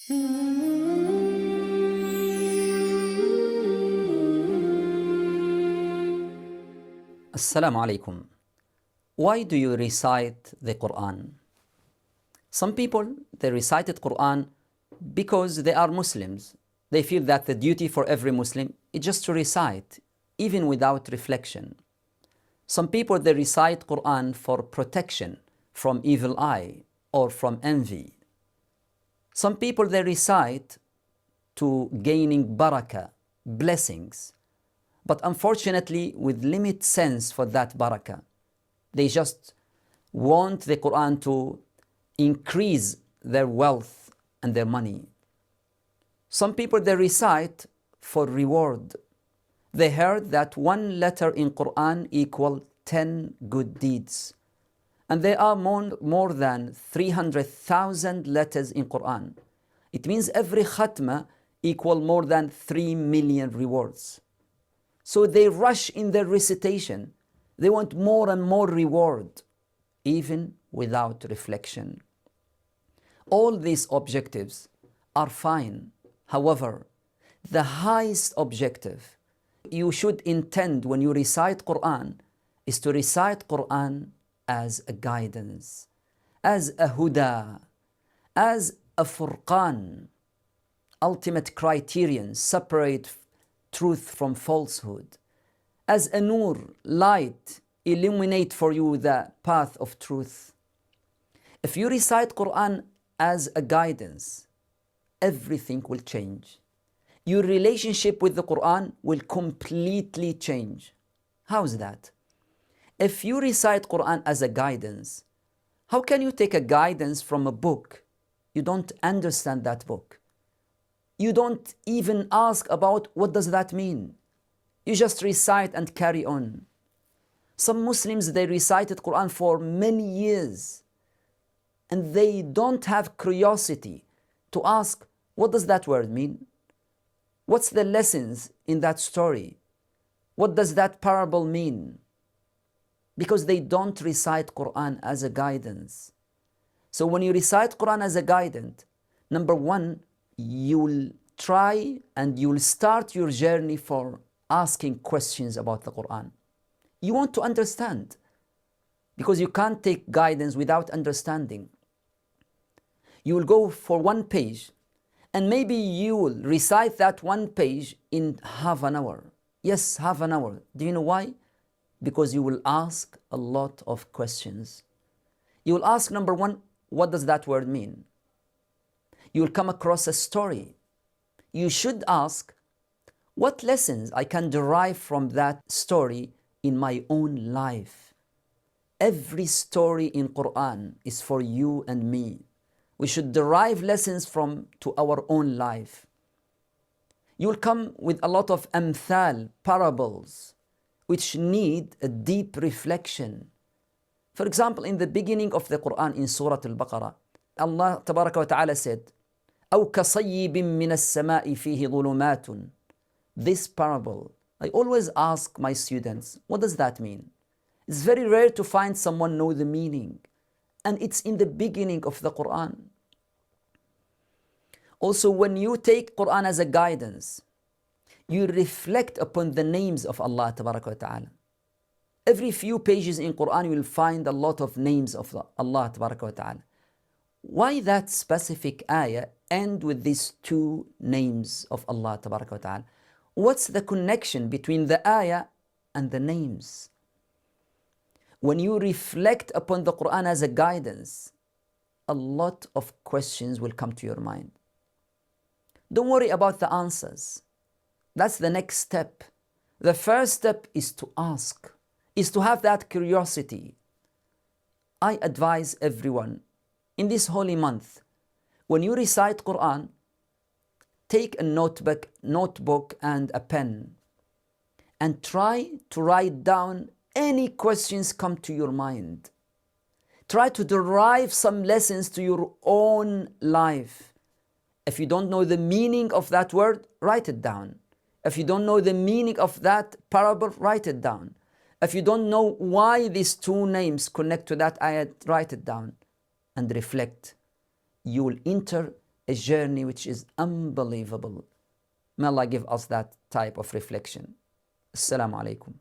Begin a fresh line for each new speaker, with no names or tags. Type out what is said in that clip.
Assalamu alaikum. Why do you recite the Quran? Some people, they recited Quran because they are Muslims. They feel that the duty for every Muslim is just to recite, even without reflection. Some people, they recite Quran for protection from evil eye or from envy. Some people, they recite to gaining barakah, blessings, but unfortunately with limited sense for that barakah. They just want the Quran to increase their wealth and their money. Some people, they recite for reward. They heard that one letter in Quran equal 10 good deeds. And there are more than 300,000 letters in Quran. It means every khatma equal more than 3 million rewards. So they rush in their recitation. They want more and more reward, even without reflection. All these objectives are fine. However, the highest objective you should intend when you recite Quran is to recite Quran as a guidance, as a huda, as a furqan, ultimate criterion, separate truth from falsehood, as a nur, light, illuminate for you the path of truth. If you recite Quran as a guidance, everything will change. Your relationship with the Quran will completely change. How is that? If you recite Quran as a guidance, how can you take a guidance from a book? You don't understand that book. You don't even ask about what does that mean. You just recite and carry on. Some Muslims, they recited Quran for many years and they don't have curiosity to ask, what does that word mean? What's the lessons in that story? What does that parable mean? Because they don't recite Quran as a guidance. So when you recite Quran as a guidance, number one, you'll try and you'll start your journey for asking questions about the Quran. You want to understand, because you can't take guidance without understanding. You will go for one page, and maybe you will recite that one page in half an hour. Yes, half an hour. Do you know why? Because you will ask a lot of questions. You will ask, number one, what does that word mean? You will come across a story. You should ask, what lessons I can derive from that story in my own life? Every story in Quran is for you and me. We should derive lessons to our own life. You will come with a lot of amthal, parables, which need a deep reflection. For example, in the beginning of the Quran in Surah Al-Baqarah, Allah Tabaraka wa Ta'ala said, أَوْ كَصَيِّبٍ مِّنَ السَّمَاءِ فِيهِ ظُلُمَاتٌ. This parable, I always ask my students, what does that mean? It's very rare to find someone know the meaning. And it's in the beginning of the Quran. Also, when you take Quran as a guidance, you reflect upon the names of Allah Tabaraka wa Ta'ala. Every few pages in Quran, you will find a lot of names of Allah Tabaraka wa Ta'ala. Why that specific ayah end with these two names of Allah Tabaraka wa Ta'ala? What's the connection between the ayah and the names? When you reflect upon the Quran as a guidance, a lot of questions will come to your mind. Don't worry about the answers. That's the next step. The first step is to ask, is to have that curiosity. I advise everyone in this holy month, when you recite Quran, take a notebook and a pen and try to write down any questions come to your mind. Try to derive some lessons to your own life. If you don't know the meaning of that word, write it down. If you don't know the meaning of that parable, write it down. If you don't know why these two names connect to that ayat, write it down and reflect. You will enter a journey which is unbelievable. May Allah give us that type of reflection. Assalamu alaikum.